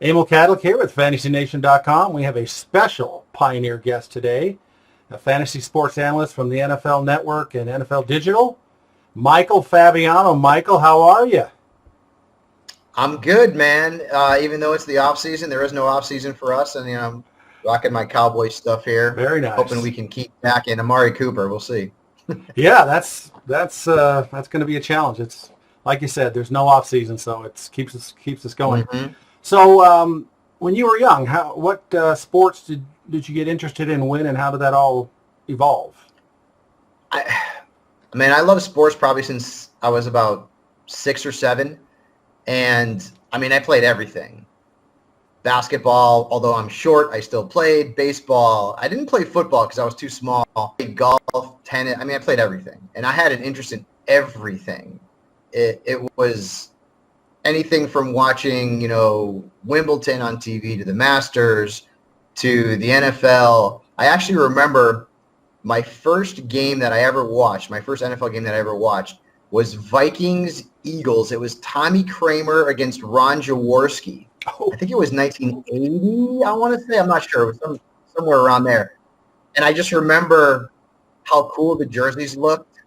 Emil Caddick here with FantasyNation.com. We have a special pioneer guest today, a fantasy sports analyst from the NFL Network and NFL Digital, Michael Fabiano. Michael, how are you? I'm good, man. Even though it's the off season, there is no off season for us, and I'm rocking my Cowboy stuff here. Very nice. Hoping we can keep back in Amari Cooper. We'll see. Yeah, that's going to be a challenge. It's like you said, there's no off season, so it keeps us going. Mm-hmm. So, when you were young, what sports did you get interested in when, and how did that all evolve? I love sports probably since I was about 6 or 7, and I played everything. Basketball, although I'm short, I still played. Baseball, I didn't play football because I was too small. Golf, tennis, I played everything, and I had an interest in everything. It was anything from watching, Wimbledon on TV to the Masters to the NFL. I actually remember my first game that I ever watched, my first NFL game that I ever watched was Vikings-Eagles. It was Tommy Kramer against Ron Jaworski. Oh. I think it was 1980, I want to say. I'm not sure. It was somewhere around there. And I just remember how cool the jerseys looked.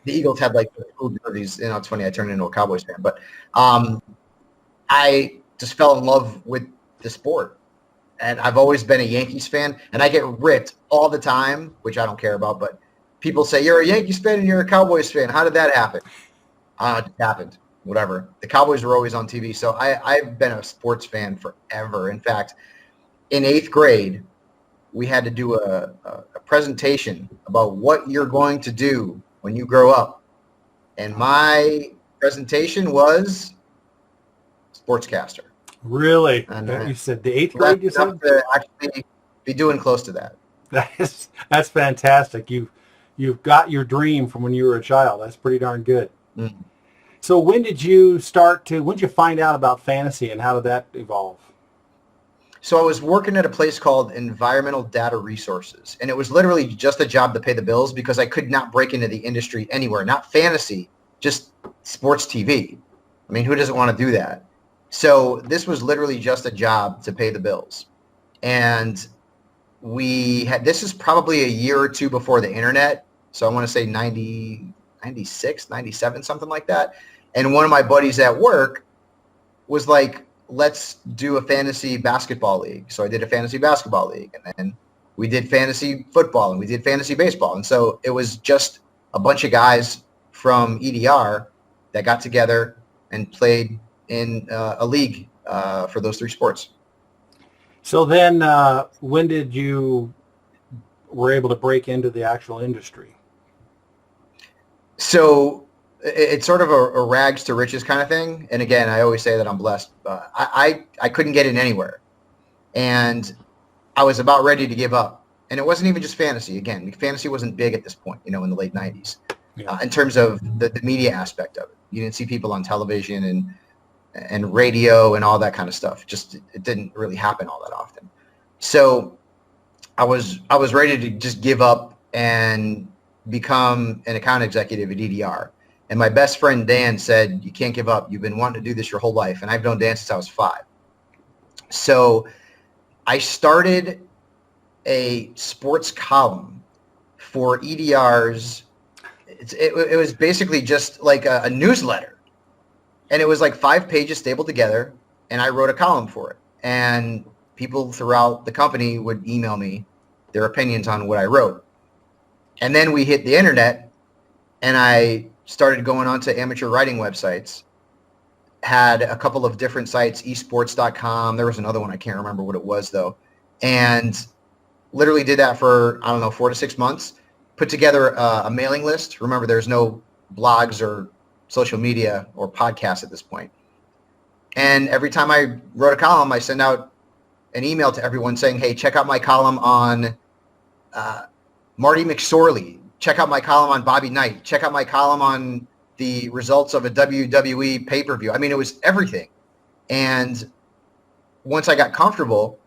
The Eagles had cool jerseys. It's funny, I turned into a Cowboys fan. But I just fell in love with the sport. And I've always been a Yankees fan. And I get ripped all the time, which I don't care about. But people say, you're a Yankees fan and you're a Cowboys fan. How did that happen? It happened. Whatever. The Cowboys were always on TV. So I've been a sports fan forever. In fact, in 8th grade, we had to do a presentation about what you're going to do when you grow up. And my presentation was sportscaster. Really? And, you said the 8th grade, you said? To actually be doing close to that. That's fantastic. You've got your dream from when you were a child. That's pretty darn good. Mm-hmm. So when did you find out about fantasy, and how did that evolve? So I was working at a place called Environmental Data Resources, and it was literally just a job to pay the bills because I could not break into the industry anywhere, not fantasy, just sports TV. Who doesn't want to do that? So this was literally just a job to pay the bills. And this is probably a year or two before the internet. So I want to say 96, 97, something like that. And one of my buddies at work was like, let's do a fantasy basketball league. So I did a fantasy basketball league, and then we did fantasy football, and we did fantasy baseball. And so it was just a bunch of guys from EDR that got together and played in a league for those 3 sports. So then when did you were able to break into the actual industry? So it's sort of a rags to riches kind of thing. And again, I always say that I'm blessed. I couldn't get in anywhere. And I was about ready to give up. And it wasn't even just fantasy. Again, fantasy wasn't big at this point, in the late 90s, in terms of the media aspect of it. You didn't see people on television and radio and all that kind of stuff. It didn't really happen all that often. So I was ready to just give up and become an account executive at EDR. And my best friend, Dan, said, you can't give up. You've been wanting to do this your whole life. And I've known Dan since I was 5. So I started a sports column for EDR's. It was basically just like a newsletter. And it was like 5 pages stapled together. And I wrote a column for it. And people throughout the company would email me their opinions on what I wrote. And then we hit the internet, and I started going on to amateur writing websites, had a couple of different sites, esports.com. There was another one. I can't remember what it was, though. And literally did that for, 4 to 6 months, put together a mailing list. Remember, there's no blogs or social media or podcasts at this point. And every time I wrote a column, I send out an email to everyone saying, hey, check out my column on Marty McSorley. Check out my column on Bobby Knight. Check out my column on the results of a WWE pay-per-view. It was everything. And once I got comfortable,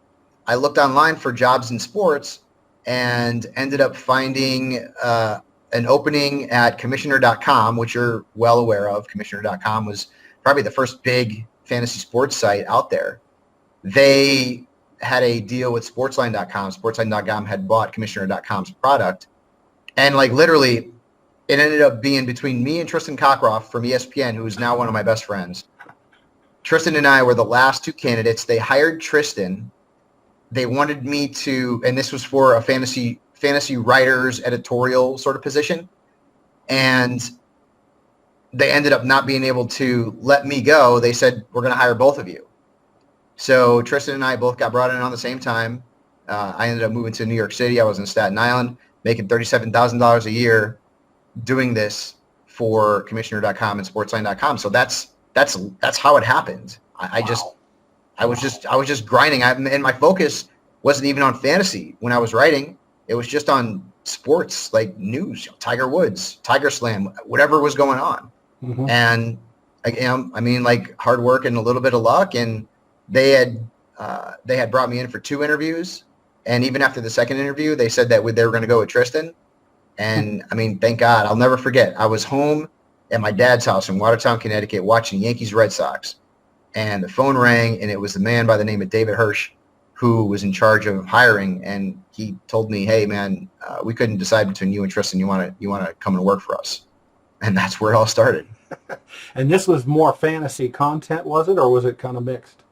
I looked online for jobs in sports and ended up finding an opening at commissioner.com, which you're well aware of. Commissioner.com was probably the first big fantasy sports site out there. they had a deal with sportsline.com. Sportsline.com had bought commissioner.com's product. And like literally it ended up being between me and Tristan Cockcroft from ESPN, who is now one of my best friends. Tristan and I were the last two candidates. They hired Tristan. They wanted me to, and this was for a fantasy writers editorial sort of position. And they ended up not being able to let me go. They said, we're going to hire both of you. So Tristan and I both got brought in on the same time. I ended up moving to New York City. I was in Staten Island, making $37,000 a year doing this for commissioner.com and sportsline.com. So that's how it happened. I was just grinding. And my focus wasn't even on fantasy when I was writing. It was just on sports, like news, Tiger Woods, Tiger Slam, whatever was going on. Mm-hmm. And I mean, like hard work and a little bit of luck. And they had brought me in for 2 interviews. And even after the second interview, they said that they were going to go with Tristan. And I mean, thank God. I'll never forget. I was home at my dad's house in Watertown, Connecticut, watching Yankees Red Sox. And the phone rang, and it was the man by the name of David Hirsch, who was in charge of hiring. And he told me, hey, man, we couldn't decide between you and Tristan. You want to come and work for us? And that's where it all started. And this was more fantasy content, was it? Or was it kind of mixed?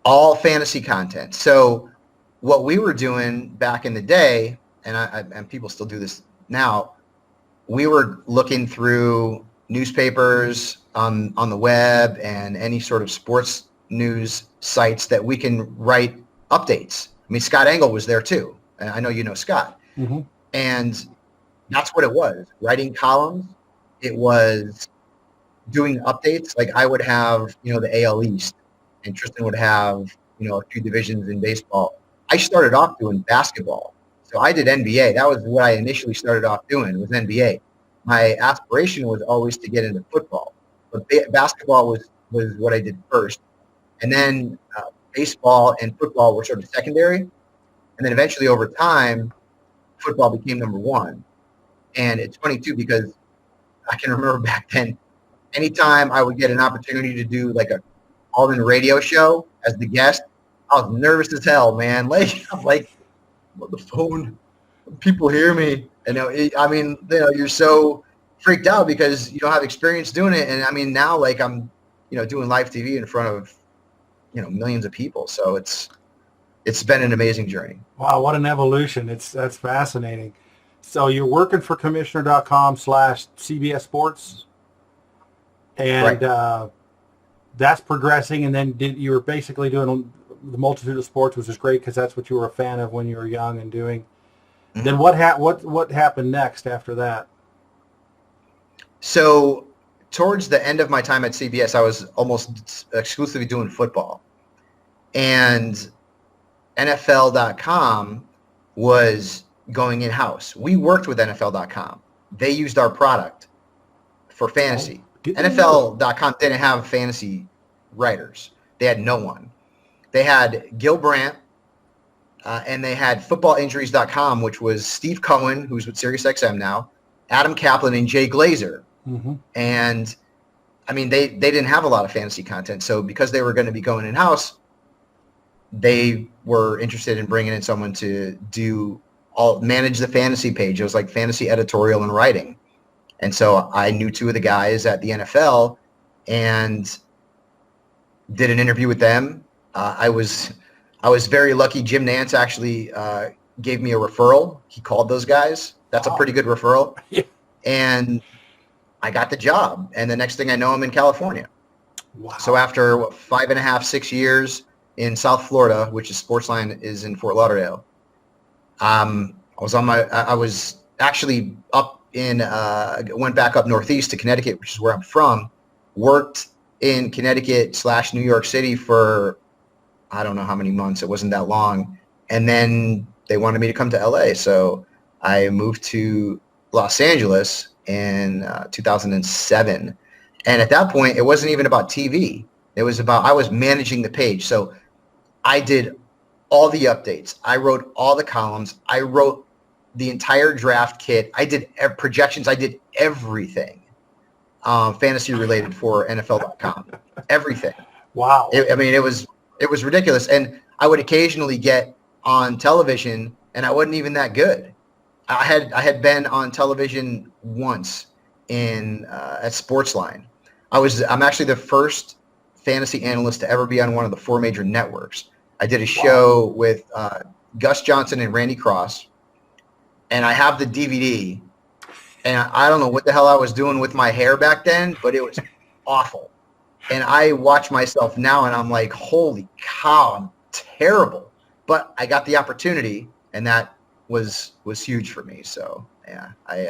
All fantasy content. So what we were doing back in the day, and people still do this now, we were looking through newspapers on the web and any sort of sports news sites that we can write updates. I mean, Scott Engel was there too. And I know you know Scott. Mm-hmm. And that's what it was, writing columns. It was doing updates. Like I would have, the AL East, and Tristan would have, a few divisions in baseball. I started off doing basketball. So I did NBA. That was what I initially started off doing, was NBA. My aspiration was always to get into football. But basketball was what I did first. And then baseball and football were sort of secondary. And then eventually over time, football became number one. And it's funny too, because I can remember back then, anytime I would get an opportunity to do like a call-in radio show as the guest, I was nervous as hell, man. I'm like, on the phone, people hear me. And you're so freaked out because you don't have experience doing it. And I mean, now like I'm, doing live TV in front of, millions of people. So it's been an amazing journey. Wow, what an evolution. That's fascinating. So you're working for commissioner.com/CBS Sports, and right. That's progressing. And then you were basically doing the multitude of sports, which is great because that's what you were a fan of when you were young and doing. Mm-hmm. Then what happened next after that? So towards the end of my time at CBS, I was almost exclusively doing football. And NFL.com was going in-house. We worked with NFL.com. They used our product for fantasy. NFL.com didn't have fantasy writers. They had no one. They had Gil Brandt, and they had footballinjuries.com, which was Steve Cohen, who's with SiriusXM now, Adam Kaplan, and Jay Glazer. Mm-hmm. And, I mean, they didn't have a lot of fantasy content. So because they were going to be going in-house, they were interested in bringing in someone to manage the fantasy page. It was like fantasy editorial and writing. And so I knew 2 of the guys at the NFL and did an interview with them. I was very lucky. Jim Nantz actually gave me a referral. He called those guys. That's a pretty good referral. Yeah. And I got the job. And the next thing I know, I'm in California. Wow. So after 5.5, 6 years in South Florida, which is Sportsline is in Fort Lauderdale, I was actually up went back up northeast to Connecticut, which is where I'm from, worked in Connecticut/New York City for I don't know how many months. It wasn't that long. And then they wanted me to come to LA. So I moved to Los Angeles in 2007. And at that point, it wasn't even about TV. It was about, I was managing the page. So I did all the updates. I wrote all the columns. I wrote the entire draft kit. I did projections. I did everything fantasy related for NFL.com. Everything. Wow. It was It was ridiculous. And I would occasionally get on television, and I wasn't even that good. I had been on television once at Sportsline. I'm actually the first fantasy analyst to ever be on one of the 4 major networks. I did a show with Gus Johnson and Randy Cross, and I have the DVD. And I don't know what the hell I was doing with my hair back then, but it was awful. And I watch myself now, and I'm like, holy cow, I'm terrible. But I got the opportunity, and that was huge for me. So, yeah, I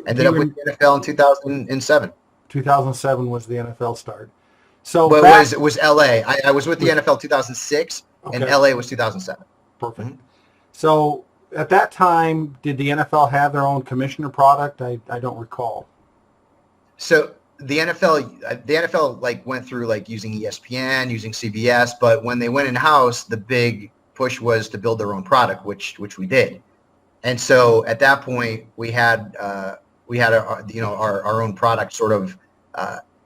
ended up with the NFL in 2007. 2007 was the NFL start. So but it was LA. I was with the NFL 2006, and LA was 2007. Perfect. Mm-hmm. So at that time, did the NFL have their own commissioner product? I don't recall. So the NFL like went through like using ESPN, using CBS, but when they went in house, the big push was to build their own product, which we did. And so at that point, we had our own product sort of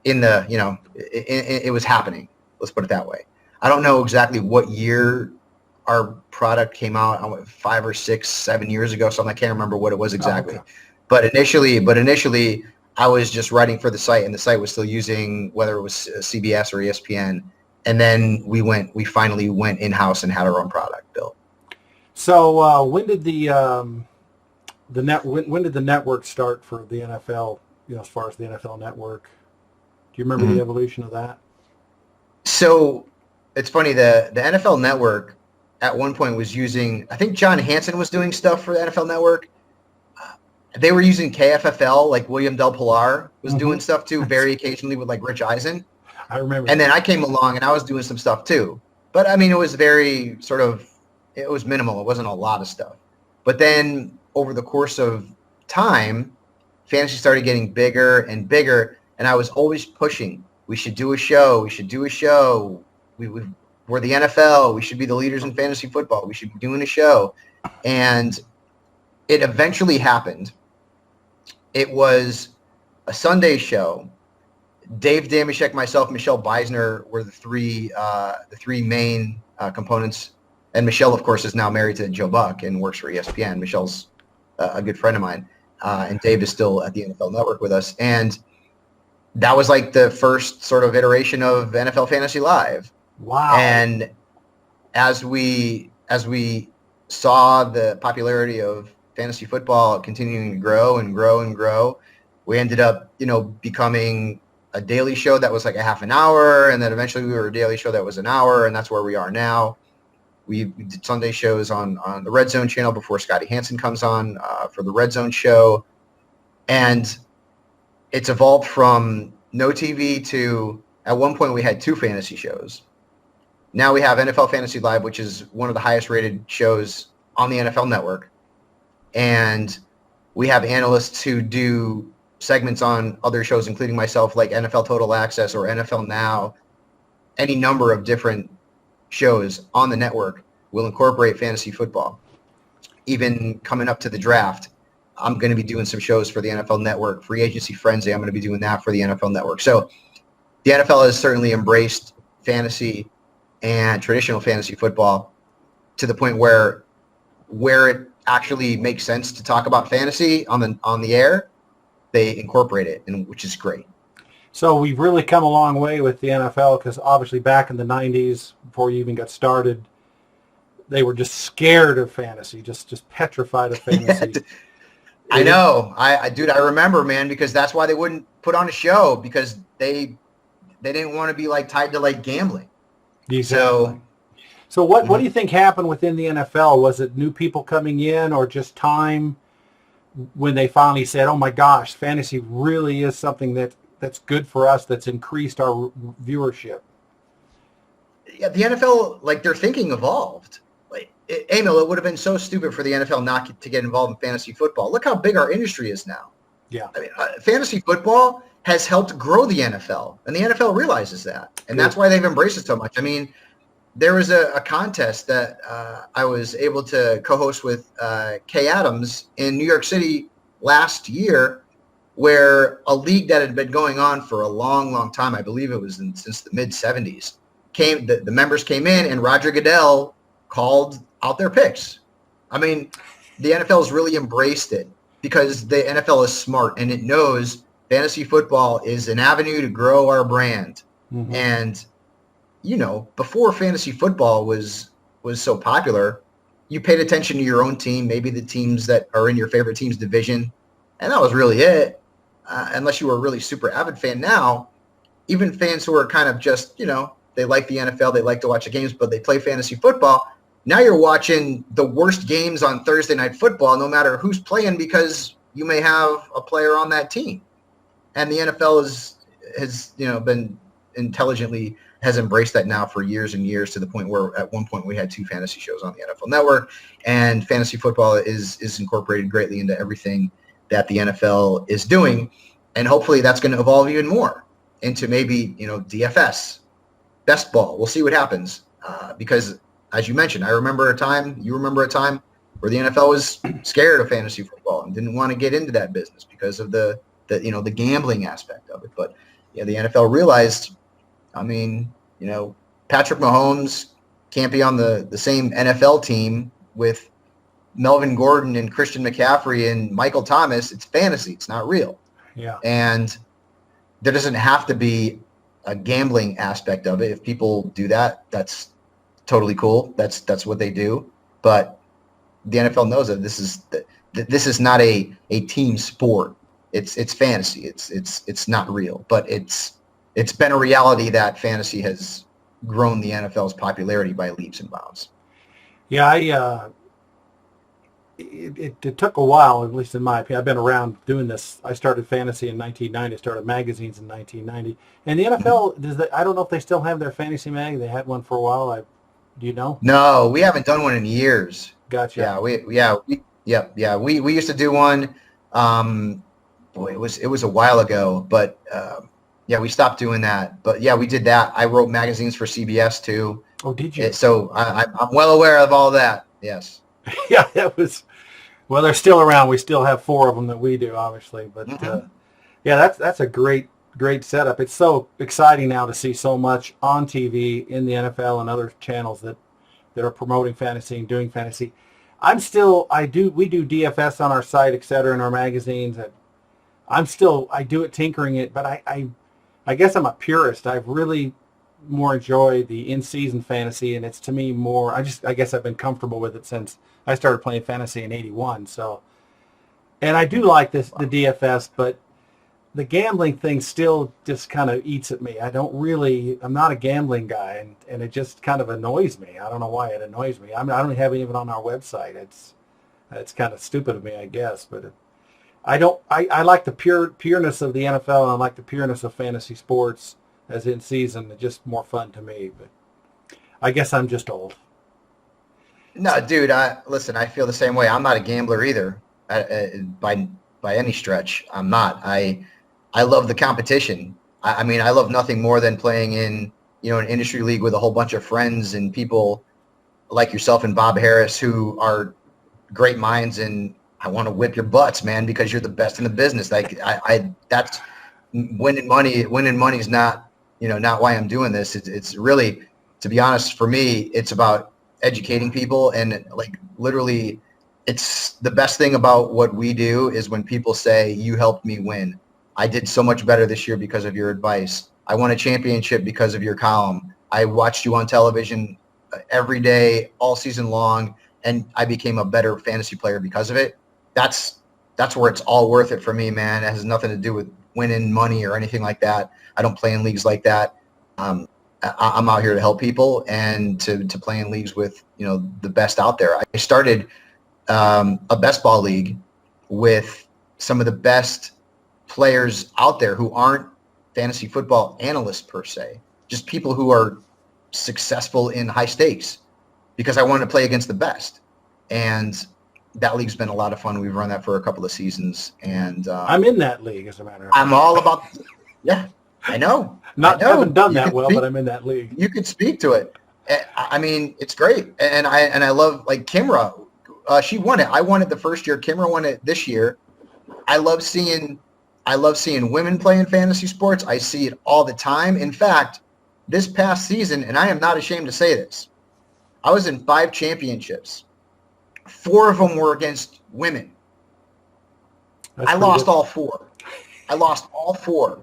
it was happening. Let's put it that way. I don't know exactly what year our product came out, 5 or 6, 7 years ago. So I can't remember what it was exactly. Oh, okay. But initially, I was just writing for the site, and the site was still using whether it was CBS or ESPN. And then we finally went in house and had our own product built. So when did when did the network start for the NFL? As far as the NFL network, do you remember the evolution of that? So it's funny, the NFL network at one point was using, I think John Hansen was doing stuff for the NFL network. They were using KFFL, like William Del Pilar was doing stuff too, very occasionally with like Rich Eisen. I remember. And then I came along and I was doing some stuff too. But I mean, it was very it was minimal. It wasn't a lot of stuff. But then over the course of time, fantasy started getting bigger and bigger. And I was always pushing, we should do a show. We should do a show. We're the NFL. We should be the leaders in fantasy football. We should be doing a show. And it eventually happened. It was a Sunday show. Dave Damashek, myself, Michelle Beisner were the three main components. And Michelle, of course, is now married to Joe Buck and works for ESPN. Michelle's a good friend of mine. And Dave is still at the NFL Network with us. And that was like the first sort of iteration of NFL Fantasy Live. Wow. And as we saw the popularity of fantasy football continuing to grow and grow and grow, we ended up, becoming a daily show that was like a half an hour. And then eventually we were a daily show that was an hour. And that's where we are now. We did Sunday shows on the Red Zone channel before Scotty Hansen comes on for the Red Zone show. And it's evolved from no TV to, at one point we had 2 fantasy shows. Now we have NFL Fantasy Live, which is one of the highest rated shows on the NFL Network. And we have analysts who do segments on other shows, including myself, like NFL Total Access or NFL Now. Any number of different shows on the network will incorporate fantasy football. Even coming up to the draft, I'm going to be doing some shows for the NFL Network. Free Agency Frenzy, I'm going to be doing that for the NFL Network. So the NFL has certainly embraced fantasy and traditional fantasy football to the point where it actually makes sense to talk about fantasy on the air, they incorporate it, which is great. So we've really come a long way with the NFL, because obviously back in the 90s, before you even got started, they were just scared of fantasy, just petrified of fantasy. I know. I remember, man, because that's why they wouldn't put on a show, because they didn't want to be like tied to like gambling. Exactly. So what do you think happened within the NFL? Was it new people coming in, or just time when they finally said, oh my gosh, fantasy really is something that's good for us, that's increased our viewership? Yeah, the NFL, like, their thinking evolved. Like, Emil, it would have been so stupid for the NFL not to get involved in fantasy football. Look how big our industry is now. Yeah. I mean, fantasy football has helped grow the NFL, and the NFL realizes that. And that's why they've embraced it so much. I mean, there was a contest that I was able to co-host with Kay Adams in New York City last year, where a league that had been going on for a long, long time, I believe it was since the mid-'70s, the members came in and Roger Goodell called out their picks. I mean, the NFL has really embraced it because the NFL is smart and it knows fantasy football is an avenue to grow our brand. Mm-hmm. And, before fantasy football was so popular, you paid attention to your own team, maybe the teams that are in your favorite team's division, and that was really it, unless you were a really super avid fan. Now, even fans who are kind of just, they like the NFL, they like to watch the games, but they play fantasy football. Now you're watching the worst games on Thursday Night Football, no matter who's playing, because you may have a player on that team. And the NFL has been intelligently has embraced that now for years and years, to the point where at one point we had 2 fantasy shows on the NFL Network, and fantasy football is incorporated greatly into everything that the NFL is doing. And hopefully that's going to evolve even more into maybe, DFS, best ball. We'll see what happens. Because as you mentioned, you remember a time where the NFL was scared of fantasy football and didn't want to get into that business because of the gambling aspect of it. But the NFL realized, Patrick Mahomes can't be on the same NFL team with Melvin Gordon and Christian McCaffrey and Michael Thomas. It's fantasy. It's not real. Yeah. And there doesn't have to be a gambling aspect of it. If people do that, that's totally cool. That's what they do. But the NFL knows that this is not a team sport. It's fantasy. It's not real. But it's been a reality that fantasy has grown the NFL's popularity by leaps and bounds. Yeah, it took a while, at least in my opinion. I've been around doing this. I started fantasy in 1990, started magazines in 1990. And the NFL, I don't know if they still have their fantasy mag. They had one for a while. Do you know? No, we haven't done one in years. Gotcha. Yeah, we used to do one. It was a while ago, but we stopped doing that. But yeah, we did that. I wrote magazines for CBS too. Oh, did you? So I'm well aware of all that. Yes. Yeah, well, they're still around. We still have 4 of them that we do, obviously. But that's a great setup. It's so exciting now to see so much on TV in the NFL and other channels that are promoting fantasy and doing fantasy. We do DFS on our site, et cetera, in our magazines. And I do it, tinkering it, but I guess I'm a purist. I've really more enjoyed the in-season fantasy, and it's to me more, I guess I've been comfortable with it since I started playing fantasy in 81. So, and I do like the DFS, but the gambling thing still just kind of eats at me. I'm not a gambling guy, and it just kind of annoys me. I don't know why it annoys me. I don't have it even on our website. It's kind of stupid of me, I guess, but I like the pureness of the NFL, and I like the pureness of fantasy sports as in season. It's just more fun to me, but I guess I'm just old. No, dude, listen, I feel the same way. I'm not a gambler either, by any stretch. I'm not. I love the competition. I mean, I love nothing more than playing in, an industry league with a whole bunch of friends and people like yourself and Bob Harris who are great minds, and I want to whip your butts, man, because you're the best in the business. Like that's winning money. Winning money is not why I'm doing this. It's really, to be honest, for me, it's about educating people. And like literally, it's the best thing about what we do is when people say, you helped me win. I did so much better this year because of your advice. I won a championship because of your column. I watched you on television every day, all season long, and I became a better fantasy player because of it. That's where it's all worth it for me, man. It has nothing to do with winning money or anything like that. I don't play in leagues like that. I'm out here to help people and to play in leagues with, the best out there. I started a best ball league with some of the best players out there who aren't fantasy football analysts per se, just people who are successful in high stakes, because I wanted to play against the best. And that league's been a lot of fun. We've run that for a couple of seasons, and I'm in that league, as a matter of fact. I'm all about. Yeah, I know. Haven't done that well, but I'm in that league. You could speak to it. I mean, it's great, and I love, like, Kimra. She won it. I won it the first year. Kimra won it this year. I love seeing women playing fantasy sports. I see it all the time. In fact, this past season, and I am not ashamed to say this, I was in 5 championships. 4 of them were against women. I lost all 4. I lost all 4.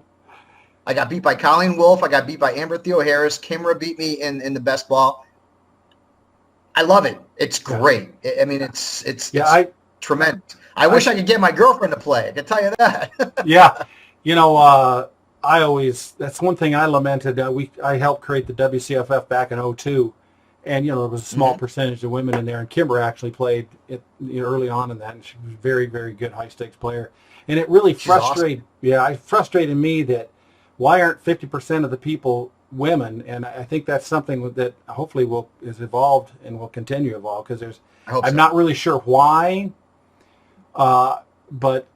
I got beat by Colleen Wolfe. I got beat by Amber Theo Harris. Kimra beat me in the best ball. I love it. It's great. I mean, it's tremendous. I wish I could get my girlfriend to play. I can tell you that. Yeah. You know, that's one thing I lamented. I helped create the WCFF back in '02. And, there was a small percentage of women in there. And Kimber actually played early on in that. And she was a very, very good high-stakes player. And it really frustrated me that why aren't 50% of the people women? And I think that's something that hopefully is evolved and will continue to evolve, because I'm not really sure why. But,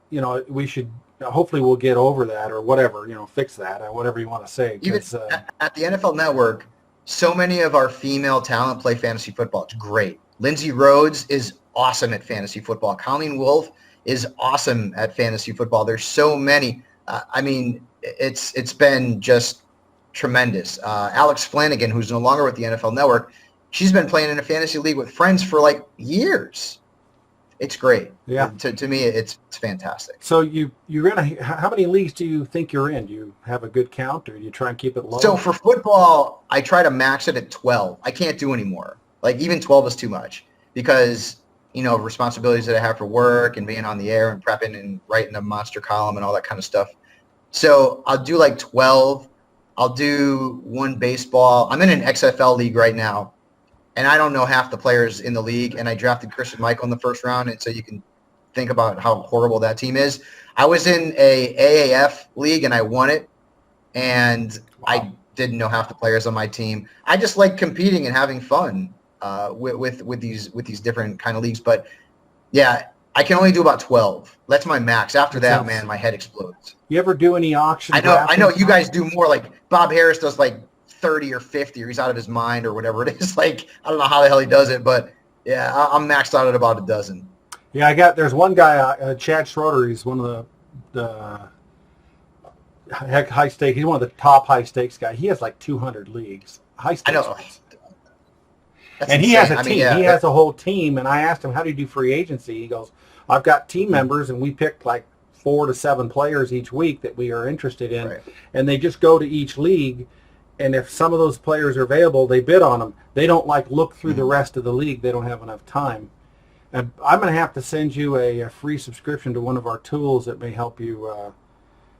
we should, hopefully we'll get over that or whatever, fix that or whatever you want to say. Even at the NFL Network, so many of our female talent play fantasy football. It's great. Lindsay Rhodes is awesome at fantasy football. Colleen Wolfe is awesome at fantasy football. There's so many. I mean, it's been just tremendous. Alex Flanagan, who's no longer with the NFL Network, she's been playing in a fantasy league with friends for like years. It's great. Yeah. To me, it's fantastic. So you're in how many leagues do you think you're in? Do you have a good count, or do you try and keep it low? So for football, I try to max it at 12. I can't do any more. Like even 12 is too much because, responsibilities that I have for work and being on the air and prepping and writing a monster column and all that kind of stuff. So I'll do like 12. I'll do 1 baseball. I'm in an XFL league right now. And I don't know half the players in the league, and I drafted Christian Michael in the first round, and so you can think about how horrible that team is. I was in a AAF league, and I won it, and I didn't know half the players on my team. I just like competing and having fun with these different kind of leagues. But, yeah, I can only do about 12. That's my max. After that, man, my head explodes. You ever do any auction? I know you guys do more. Like Bob Harris does like 30 or 50, or he's out of his mind or whatever it is. Like, I don't know how the hell he does it, but yeah, I'm maxed out at about a dozen. Yeah, there's one guy, Chad Schroeder. He's one of the high stakes. He's one of the top high stakes guys. He has like 200 leagues. High stakes. I know. And he has a team. He has a whole team. And I asked him, how do you do free agency? He goes, I've got team members, and we pick like 4 to 7 players each week that we are interested in. Right. And they just go to each league. And if some of those players are available, they bid on them. They don't look through the rest of the league. They don't have enough time. And I'm going to have to send you a free subscription to one of our tools that may help you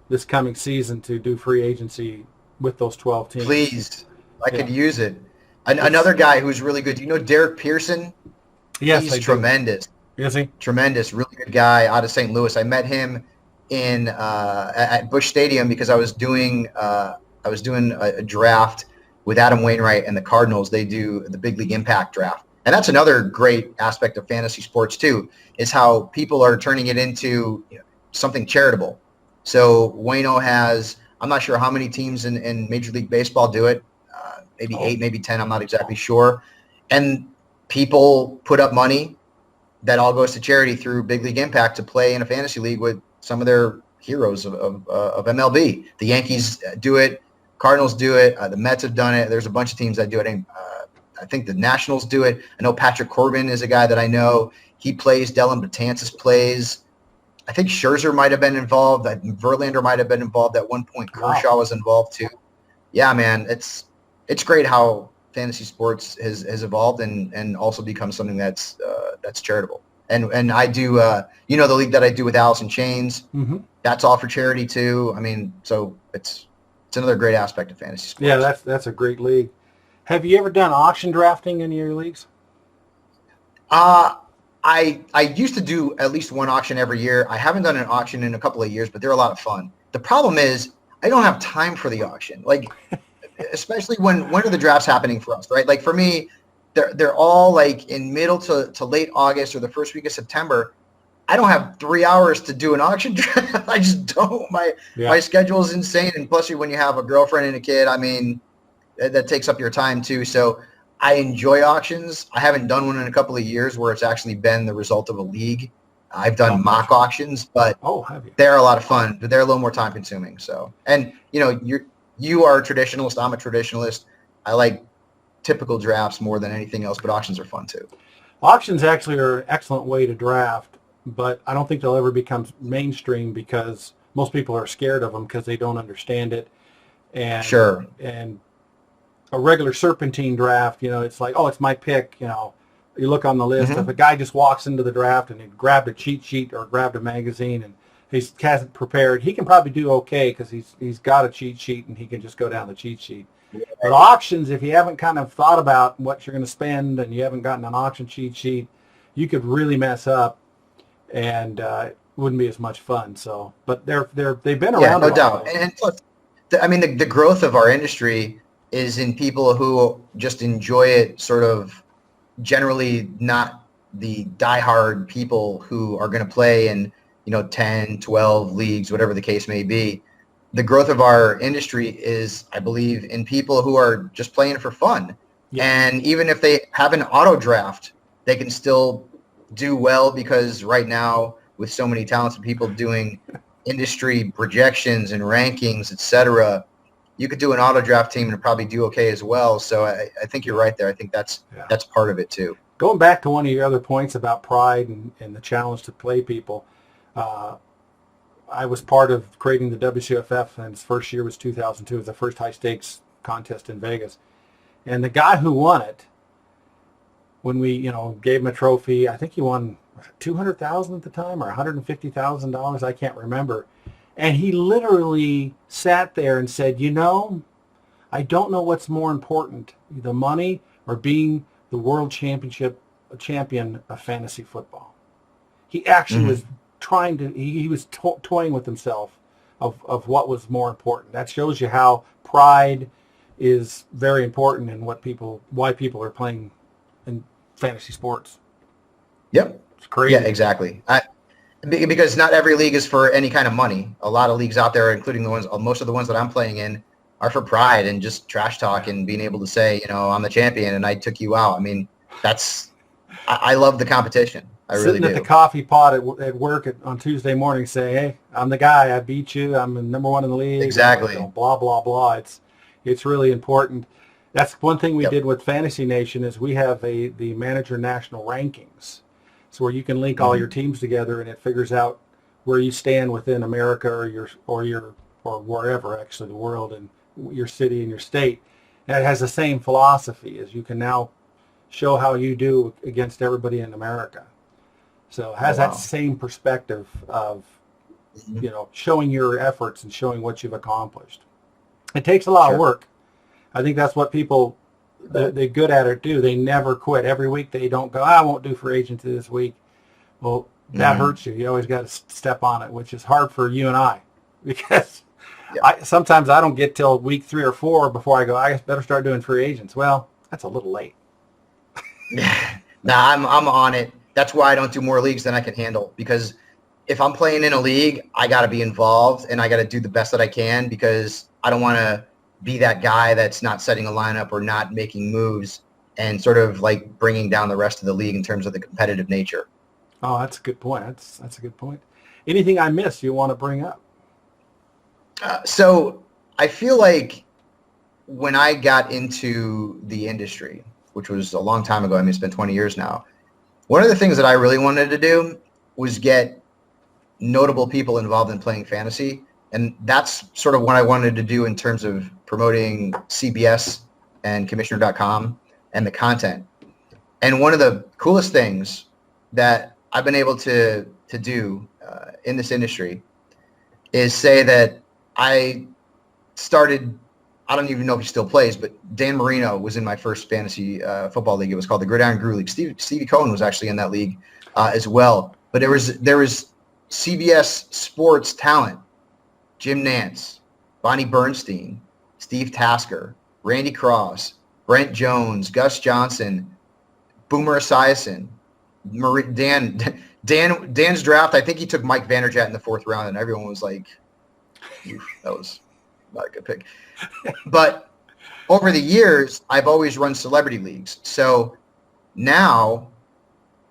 this coming season to do free agency with those 12 teams. Please. I could use it. Another guy who's really good. Do you know Derek Pearson? Yes, he's tremendous. Is he? Tremendous. Really good guy out of St. Louis. I met him at Busch Stadium because I was doing a draft with Adam Wainwright and the Cardinals. They do the Big League Impact draft. And that's another great aspect of fantasy sports too, is how people are turning it into something charitable. So Wayno has, I'm not sure how many teams in Major League Baseball do it, maybe 8, maybe 10, I'm not exactly sure. And people put up money that all goes to charity through Big League Impact to play in a fantasy league with some of their heroes of MLB. The Yankees do it. Cardinals do it. The Mets have done it. There's a bunch of teams that do it. I think the Nationals do it. I know Patrick Corbin is a guy that I know. He plays. Dylan Betances plays. I think Scherzer might have been involved. Verlander might have been involved at one point. Kershaw was involved too. Yeah, man, it's great how fantasy sports has evolved and also become something that's charitable. And I do, the league that I do with Alice in Chains, that's all for charity too. I mean, so it's another great aspect of fantasy sports. Yeah, that's a great league. Have you ever done auction drafting in your leagues? I used to do at least one auction every year. I haven't done an auction in a couple of years, but they're a lot of fun. The problem is I don't have time for the auction. Like, especially when are the drafts happening for us, right? Like for me, they're all like in middle to late August or the first week of September. I don't have 3 hours to do an auction draft. I just don't. My schedule is insane. And plus when you have a girlfriend and a kid, I mean, that takes up your time too. So I enjoy auctions. I haven't done one in a couple of years where it's actually been the result of a league. I've done mock auctions, but have you? They're a lot of fun, but they're a little more time consuming. So, and you you are a traditionalist. I'm a traditionalist. I like typical drafts more than anything else, but auctions are fun too. Auctions actually are an excellent way to draft, but I don't think they'll ever become mainstream because most people are scared of them because they don't understand it. And Sure. and a regular serpentine draft, it's like, oh, it's my pick. You look on the list. Mm-hmm. If a guy just walks into the draft and he grabbed a cheat sheet or grabbed a magazine and he hasn't prepared, he can probably do okay because he's got a cheat sheet and he can just go down the cheat sheet. But auctions, if you haven't kind of thought about what you're going to spend and you haven't gotten an auction cheat sheet, you could really mess up, and it wouldn't be as much fun. So, but they've been around. Yeah, no a while. doubt. And plus, the growth of our industry is in people who just enjoy it, sort of generally not the diehard people who are going to play in 10, 12 leagues, whatever the case may be. The growth of our industry is, I believe, in people who are just playing for fun. Yeah. And even if they have an auto draft, they can still do well because right now, with so many talented people doing industry projections and rankings, etc., you could do an auto draft team and probably do okay as well. So I think you're right there. I think that's part of it too. Going back to one of your other points about pride and the challenge to play people, I was part of creating the WCFF, and its first year was 2002. It was the first high stakes contest in Vegas. And the guy who won it, when we, gave him a trophy, I think he won $200,000 at the time or $150,000. I can't remember. And he literally sat there and said, I don't know what's more important, the money or being the world champion of fantasy football. He actually was trying to, he was toying with himself of what was more important. That shows you how pride is very important and why people are playing in fantasy sports. Yep. It's crazy. Yeah, exactly. Because not every league is for any kind of money. A lot of leagues out there, including most of the ones that I'm playing in, are for pride and just trash talk and being able to say, I'm the champion and I took you out. I mean, I love the competition. I really do. Sitting at the coffee pot at work on Tuesday morning, say, hey, I'm the guy. I beat you. I'm the number one in the league. Exactly. Blah, blah, blah. It's really important. That's one thing we did with Fantasy Nation is we have the manager national rankings. So where you can link all your teams together and it figures out where you stand within America or wherever, actually, the world and your city and your state. And it has the same philosophy as you can now show how you do against everybody in America. So it has that same perspective of, showing your efforts and showing what you've accomplished. It takes a lot of work. I think that's what people, they're good at it do. They never quit. Every week they don't go, I won't do free agency this week. Well, that hurts you. You always got to step on it, which is hard for you and I because sometimes I don't get till week 3 or 4 before I go, I better start doing free agents. Well, that's a little late. Nah, I'm on it. That's why I don't do more leagues than I can handle, because if I'm playing in a league, I got to be involved and I got to do the best that I can, because I don't want to be that guy that's not setting a lineup or not making moves and sort of like bringing down the rest of the league in terms of the competitive nature. Oh, that's a good point. That's a good point. Anything I missed you want to bring up? So I feel like when I got into the industry, which was a long time ago, I mean, it's been 20 years now, one of the things that I really wanted to do was get notable people involved in playing fantasy. And that's sort of what I wanted to do in terms of promoting CBS and Commissioner.com and the content. And one of the coolest things that I've been able to do in this industry is say that I started, I don't even know if he still plays, but Dan Marino was in my first fantasy football league. It was called the Gridiron Grew League. Stevie Cohen was actually in that league as well. But there was CBS sports talent: Jim Nantz, Bonnie Bernstein, Steve Tasker, Randy Cross, Brent Jones, Gus Johnson, Boomer Esiason, Dan's draft. I think he took Mike Vanderjagt in the 4th round, and everyone was like, that was not a good pick. But over the years, I've always run celebrity leagues. So now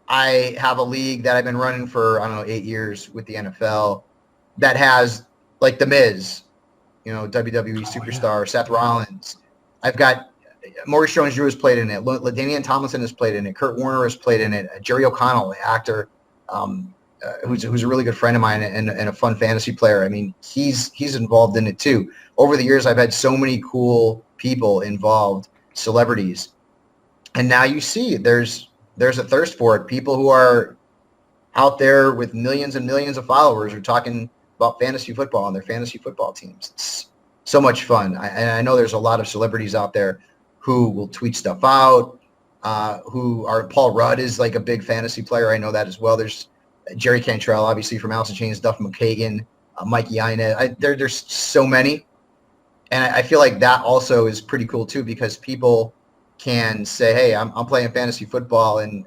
I have a league that I've been running for, 8 years with the NFL that has like The Miz, WWE superstar Seth Rollins. I've got Maurice Jones-Drew has played in it. LaDainian Tomlinson has played in it. Kurt Warner has played in it. Jerry O'Connell, the actor, who's a really good friend of mine and a fun fantasy player. I mean, he's involved in it too. Over the years, I've had so many cool people involved, celebrities, and now you see there's a thirst for it. People who are out there with millions and millions of followers are talking about fantasy football and their fantasy football teams. It's so much fun. And I know there's a lot of celebrities out there who will tweet stuff out, Paul Rudd is like a big fantasy player. I know that as well. There's Jerry Cantrell, obviously from Alice in Chains, Duff McKagan, Mike Yanez. There's so many. And I feel like that also is pretty cool too, because people can say, hey, I'm playing fantasy football and,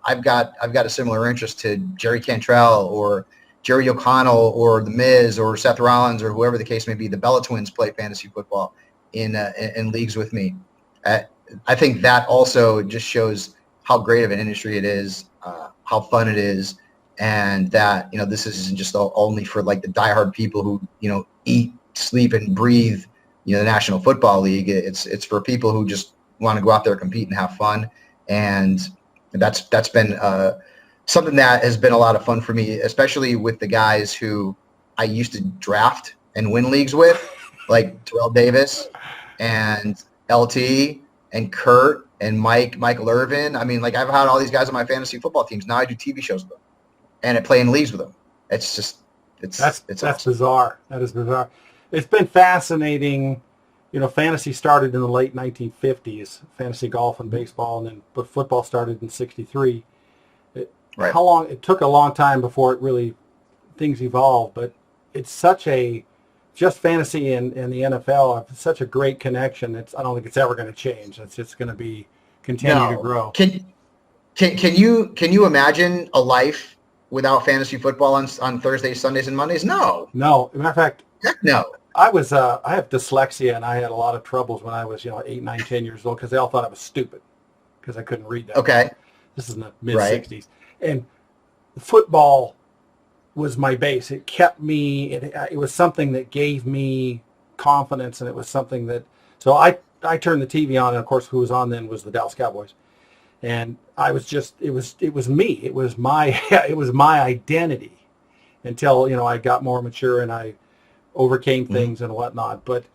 I've got a similar interest to Jerry Cantrell or Jerry O'Connell or The Miz or Seth Rollins or whoever the case may be. The Bella Twins play fantasy football in leagues with me. I think that also just shows how great of an industry it is, how fun it is, and that, this isn't just only for like the diehard people who, eat, sleep, and breathe, the National Football League. It's for people who just want to go out there, compete, and have fun. And that's been something that has been a lot of fun for me, especially with the guys who I used to draft and win leagues with, like Terrell Davis and LT and Kurt and Michael Irvin. I mean, like I've had all these guys on my fantasy football teams. Now I do TV shows with them and I play in leagues with them. It's just, that's awesome. Bizarre. That is bizarre. It's been fascinating. Fantasy started in the late 1950s, fantasy golf and baseball, but football started in '63. Right. It took a long time before things evolved, but it's just fantasy and the NFL have such a great connection. I don't think it's ever going to change. It's just going to continue to grow. Can you imagine a life without fantasy football on Thursdays, Sundays, and Mondays? No. No. As a matter of fact, heck no. I have dyslexia, and I had a lot of troubles when I was 8, 9, 10 years old because they all thought I was stupid because I couldn't read that. Okay. This is in the mid-'60s. And football was my base. It kept me, it was something that gave me confidence, and it was something that, so I turned the TV on, and of course who was on then was the Dallas Cowboys. And I was just, it was me. It was my identity until, I got more mature and I overcame things and whatnot. But,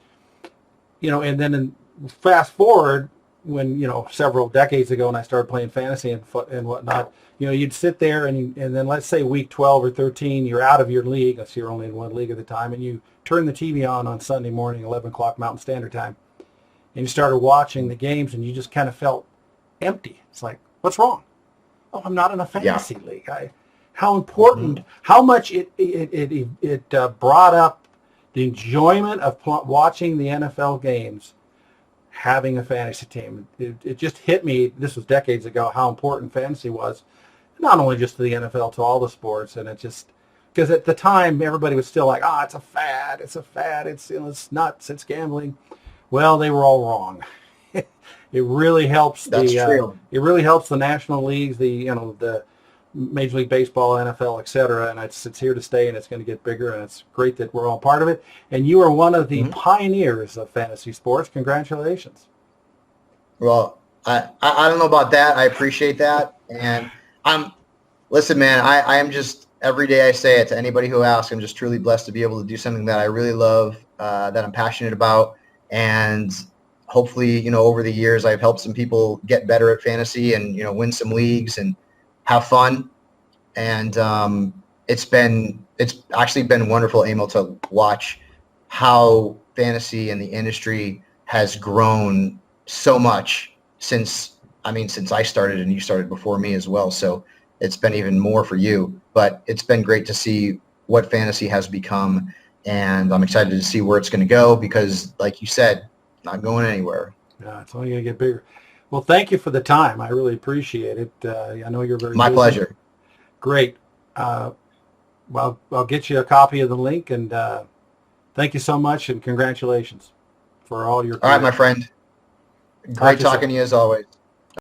and then fast forward when, several decades ago when I started playing fantasy and whatnot, you'd sit there and then let's say week 12 or 13, you're out of your league. Let's say you're only in one league at the time, and you turn the TV on Sunday morning, 11 o'clock Mountain Standard Time, and you started watching the games and you just kind of felt empty. It's like, what's wrong? Oh, I'm not in a fantasy league. How important, how much it brought up the enjoyment of watching the NFL games, having a fantasy team. It just hit me, this was decades ago, how important fantasy was, not only just to the NFL, to all the sports. And it just, because at the time, everybody was still like, it's a fad, it's nuts, it's gambling. Well, they were all wrong. It really helps true. It really helps the national leagues, the Major League Baseball, NFL, etc. And it's here to stay, and it's going to get bigger, and it's great that we're all part of it. And you are one of the pioneers of fantasy sports. Congratulations. Well, I don't know about that. I appreciate that. And listen, man, I am just, every day I say it to anybody who asks, I'm just truly blessed to be able to do something that I really love, that I'm passionate about. And hopefully, over the years, I've helped some people get better at fantasy and, win some leagues and have fun. And it's actually been wonderful, Emil, to watch how fantasy and the industry has grown so much since I started, and you started before me as well. So it's been even more for you, but it's been great to see what fantasy has become. And I'm excited to see where it's going to go because, like you said, not going anywhere. Yeah, it's only going to get bigger. Well, thank you for the time. I really appreciate it. I know you're very My busy. pleasure. Great. Well, I'll get you a copy of the link, and thank you so much, and congratulations for all your career. All right, my friend. Great talking to you as always.